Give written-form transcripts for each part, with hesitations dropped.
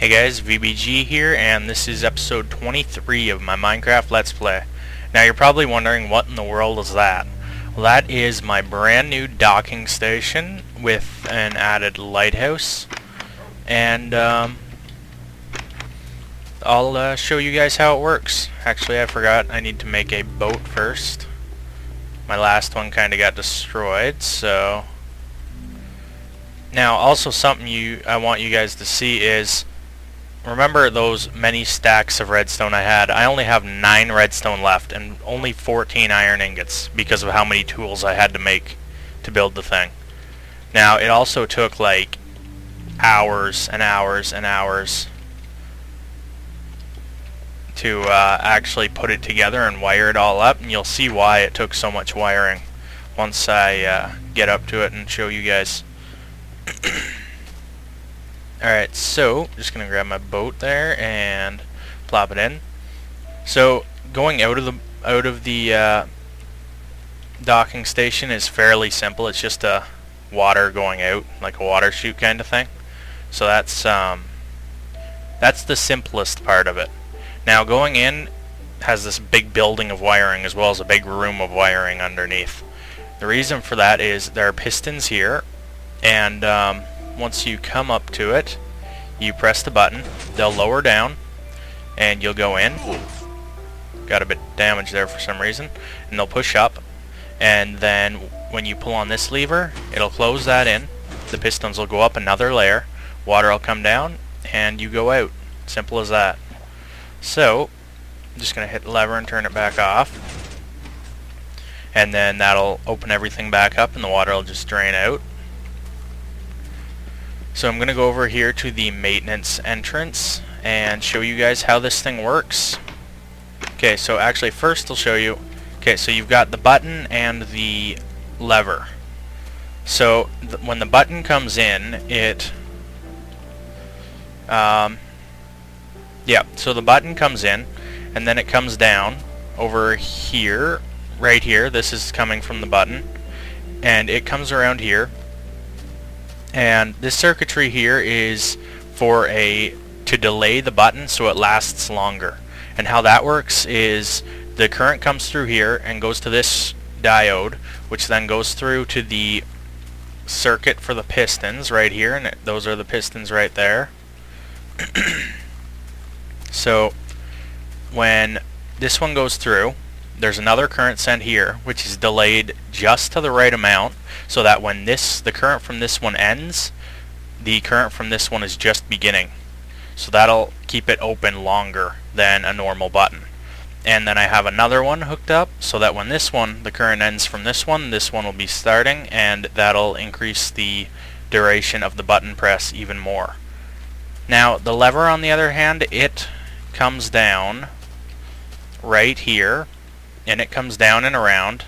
Hey guys, VBG here, and this is episode 23 of my Minecraft Let's Play. Now you're probably wondering what in the world is that? Well, that is my brand new docking station with an added lighthouse, and I'll show you guys how it works. Actually, I forgot I need to make a boat first. My last one kinda got destroyed, so... Now, also something I want you guys to see is, remember those many stacks of redstone I had? I only have 9 redstone left and only 14 iron ingots because of how many tools I had to make to build the thing. Now, it also took like hours and hours and hours to actually put it together and wire it all up, and you'll see why it took so much wiring once I get up to it and show you guys. Alright, so just gonna grab my boat there and plop it in. So going out of the docking station is fairly simple. It's just a water going out, like a water chute kind of thing. So that's the simplest part of it. Now going in has this big building of wiring as well as a big room of wiring underneath. The reason for that is there are pistons here, and once you come up to it, you press the button, they'll lower down, and you'll go in. Got a bit of damage there for some reason. And they'll push up, and then when you pull on this lever, it'll close that in. The pistons will go up another layer, water will come down, and you go out. Simple as that. So, I'm just going to hit the lever and turn it back off. And then that'll open everything back up, and the water will just drain out. So I'm going to go over here to the maintenance entrance and show you guys how this thing works. Okay, so actually first I'll show you. Okay, so you've got the button and the lever. So when the button comes in, so the button comes in, and then it comes down over here, right here. This is coming from the button, and it comes around here. And this circuitry here is to delay the button so it lasts longer. And how that works is the current comes through here and goes to this diode, which then goes through to the circuit for the pistons right here, and those are the pistons right there. So when this one goes through, there's another current sent here, which is delayed just to the right amount, so that when the current from this one ends, the current from this one is just beginning. So that'll keep it open longer than a normal button. And then I have another one hooked up, so that when the current ends from this one will be starting, and that'll increase the duration of the button press even more. Now, the lever, on the other hand, it comes down right here, and it comes down and around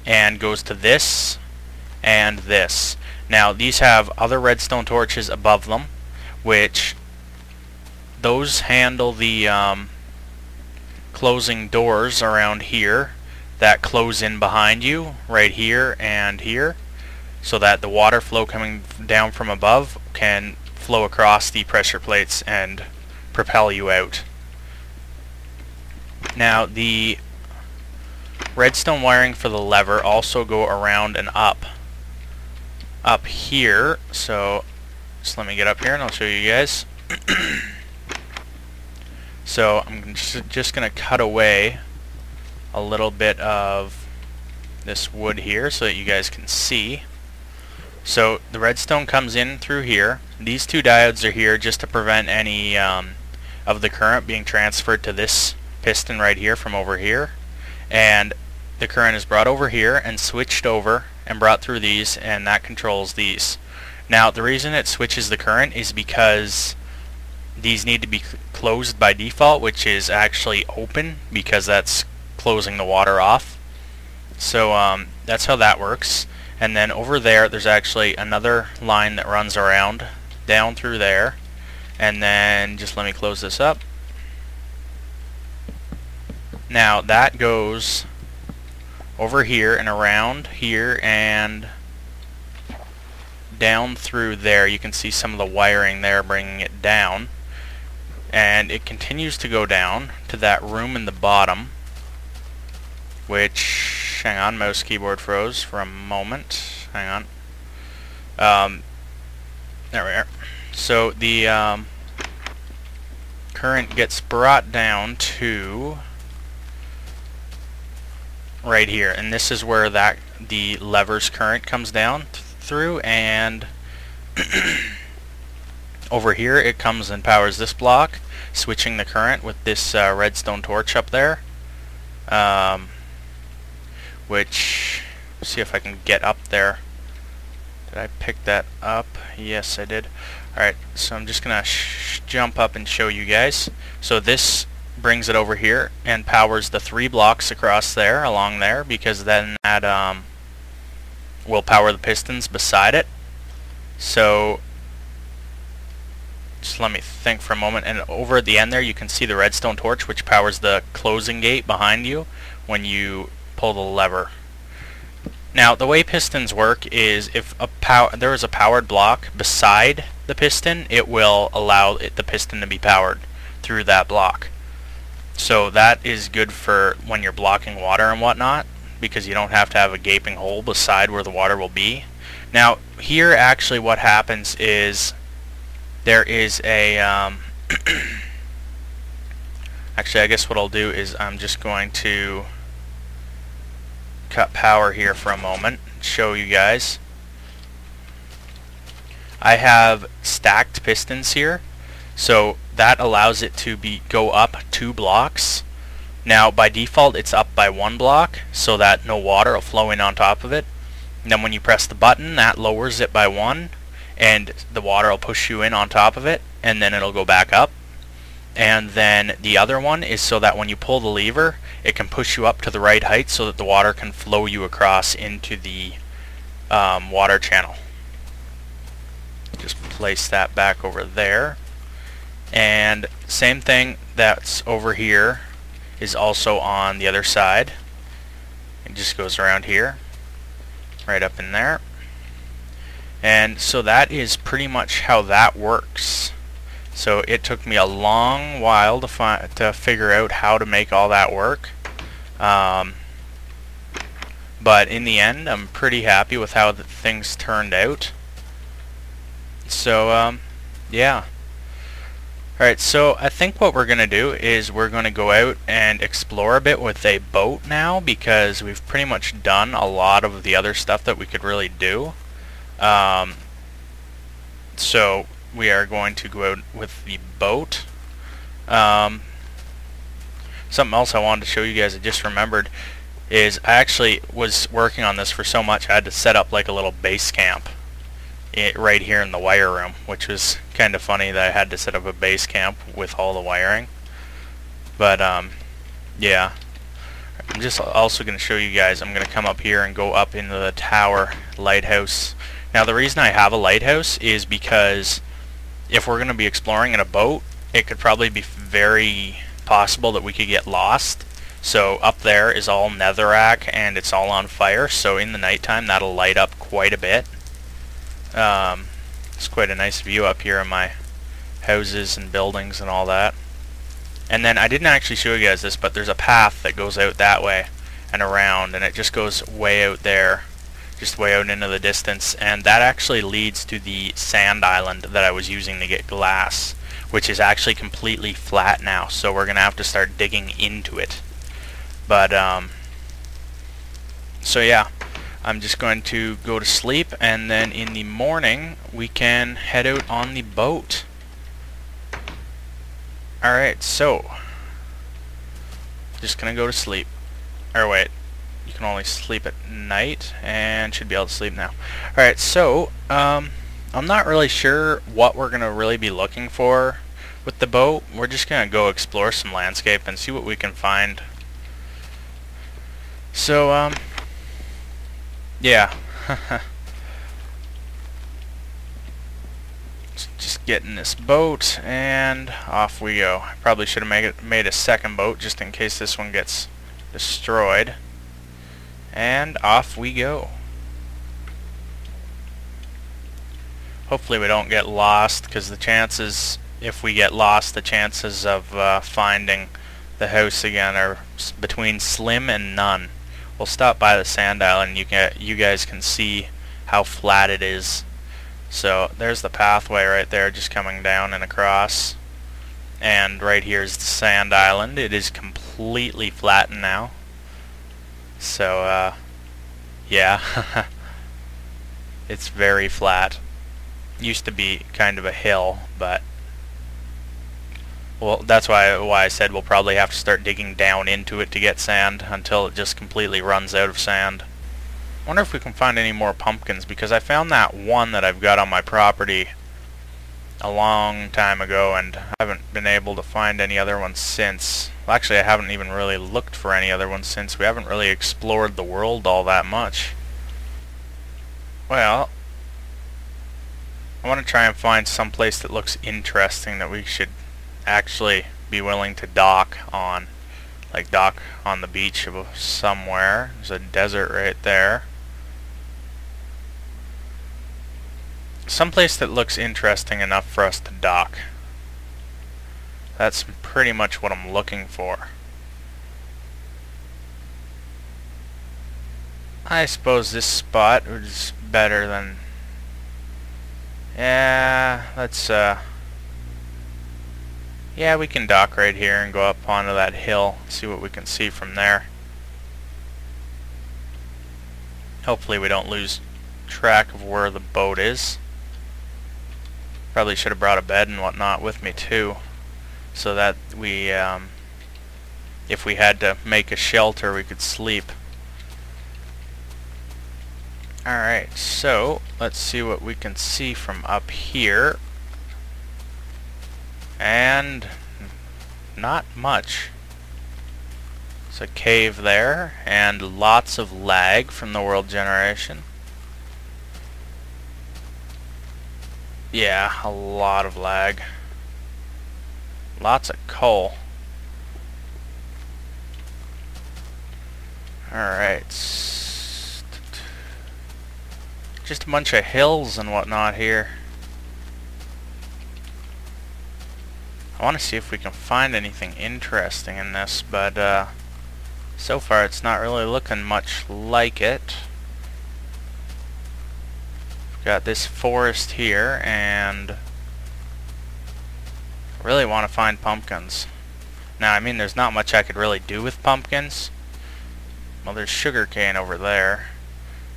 and goes to this and this. Now these have other redstone torches above them, which those handle the closing doors around here that close in behind you right here and here, so that the water flow coming down from above can flow across the pressure plates and propel you out. Now the redstone wiring for the lever also go around and up here. So just let me get up here and I'll show you guys. So I'm just gonna cut away a little bit of this wood here so that you guys can see. So the redstone comes in through here. These two diodes are here just to prevent any of the current being transferred to this piston right here from over here, and the current is brought over here and switched over and brought through these, and that controls these. Now the reason it switches the current is because these need to be closed by default, which is actually open because that's closing the water off. So that's how that works. And then over there's actually another line that runs around down through there, and then just let me close this up. Now that goes over here and around here and down through there. You can see some of the wiring there bringing it down. and it continues to go down to that room in the bottom, which, hang on, mouse keyboard froze for a moment, hang on, there we are. So the current gets brought down to right here, and this is where the lever's current comes down through, and over here it comes and powers this block, switching the current with this redstone torch up there, which, see if I can get up there. Did I pick that up? Yes, I did. Alright, so I'm just gonna jump up and show you guys. So this brings it over here and powers the 3 blocks across there, along there, because then that will power the pistons beside it. So just let me think for a moment, and over at the end there you can see the redstone torch, which powers the closing gate behind you when you pull the lever. Now the way pistons work is if there is a powered block beside the piston, it will allow the piston to be powered through that block. So that is good for when you're blocking water and whatnot, because you don't have to have a gaping hole beside where the water will be. Now here actually what happens is there is a actually I guess what I'll do is I'm just going to cut power here for a moment, show you guys. I have stacked pistons here, so that allows it to go up 2 blocks. Now by default it's up by 1 block so that no water will flow in on top of it. And then when you press the button, that lowers it by 1, and the water will push you in on top of it, and then it'll go back up. And then the other one is so that when you pull the lever, it can push you up to the right height so that the water can flow you across into the water channel. Just place that back over there. And same thing that's over here is also on the other side. It just goes around here, right up in there. And so that is pretty much how that works. So it took me a long while to figure out how to make all that work. But in the end, I'm pretty happy with how things turned out. So, yeah. Alright, so I think what we're going to do is we're going to go out and explore a bit with a boat now, because we've pretty much done a lot of the other stuff that we could really do. So we are going to go out with the boat. Something else I wanted to show you guys, I just remembered, is I actually was working on this for so much I had to set up like a little base camp right here in the wire room, which was kind of funny that I had to set up a base camp with all the wiring. But yeah, I'm just also going to show you guys, I'm going to come up here and go up into the tower lighthouse. Now the reason I have a lighthouse is because if we're going to be exploring in a boat, it could probably be very possible that we could get lost. So up there is all netherrack and it's all on fire, so in the nighttime that'll light up quite a bit. It's quite a nice view up here of my houses and buildings and all that. And then I didn't actually show you guys this, but there's a path that goes out that way and around, and it just goes way out there, just way out into the distance, and that actually leads to the sand island that I was using to get glass, which is actually completely flat now, so we're gonna have to start digging into it. But so yeah, I'm just going to go to sleep, and then in the morning we can head out on the boat. Alright, so just gonna go to sleep. Or wait, you can only sleep at night, and should be able to sleep now. Alright, so I'm not really sure what we're gonna really be looking for with the boat. We're just gonna go explore some landscape and see what we can find. So yeah. Just get in this boat and off we go. I probably should have made a second boat just in case this one gets destroyed. And off we go. Hopefully we don't get lost, because the chances if we get lost, the chances of finding the house again are between slim and none. We'll stop by the sand island. You guys can see how flat it is. So there's the pathway right there, just coming down and across. And right here is the sand island. It is completely flattened now. So yeah, it's very flat. Used to be kind of a hill, but well, that's why I said we'll probably have to start digging down into it to get sand until it just completely runs out of sand. Wonder if we can find any more pumpkins, because I found that one that I've got on my property a long time ago and I haven't been able to find any other ones since. Well, actually, I haven't even really looked for any other ones since. We haven't really explored the world all that much. Well, I want to try and find some place that looks interesting that we should actually be willing to dock on. Like dock on the beach of somewhere. There's a desert right there. Someplace that looks interesting enough for us to dock. That's pretty much what I'm looking for. I suppose this spot is better than... Yeah, let's yeah, we can dock right here and go up onto that hill, see what we can see from there. Hopefully we don't lose track of where the boat is. Probably should have brought a bed and whatnot with me too, so that we, if we had to make a shelter, we could sleep. Alright, so let's see what we can see from up here. And not much. There's a cave there, and lots of lag from the world generation. Yeah, a lot of lag. Lots of coal. Alright. Just a bunch of hills and whatnot here. I want to see if we can find anything interesting in this, but so far it's not really looking much like it. We've got this forest here, and I really want to find pumpkins. Now, I mean, there's not much I could really do with pumpkins. Well, there's sugarcane over there.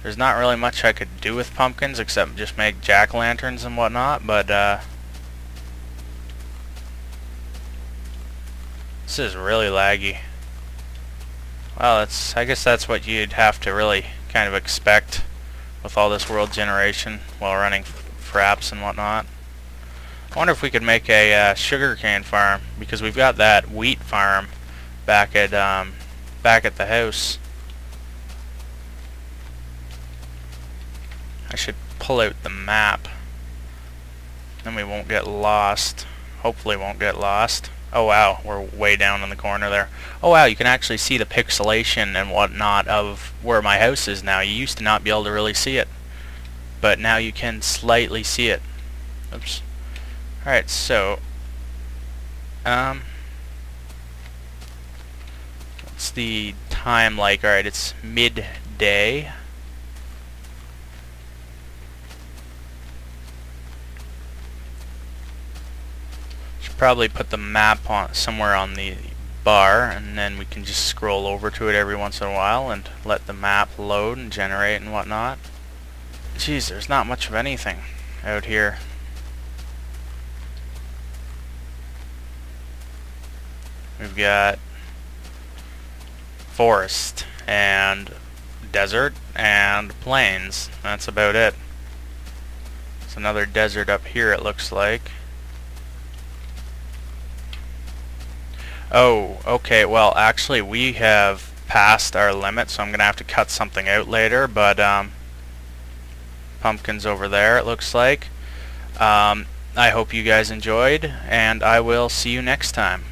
There's not really much I could do with pumpkins except just make jack-o'-lanterns and whatnot, but this is really laggy. Well, I guess that's what you'd have to really kind of expect with all this world generation while running fraps and whatnot. I wonder if we could make a sugarcane farm, because we've got that wheat farm back at the house. I should pull out the map, then we won't get lost. Hopefully won't get lost. Oh wow, we're way down in the corner there. Oh wow, you can actually see the pixelation and whatnot of where my house is now. You used to not be able to really see it, but now you can slightly see it. Oops. Alright, so what's the time like? Alright, it's midday. Probably put the map on somewhere on the bar, and then we can just scroll over to it every once in a while and let the map load and generate and whatnot. Jeez, there's not much of anything out here. We've got forest and desert and plains. That's about it. There's another desert up here, it looks like. Oh, okay, well, actually we have passed our limit, so I'm gonna have to cut something out later, but pumpkins over there, it looks like. I hope you guys enjoyed, and I will see you next time.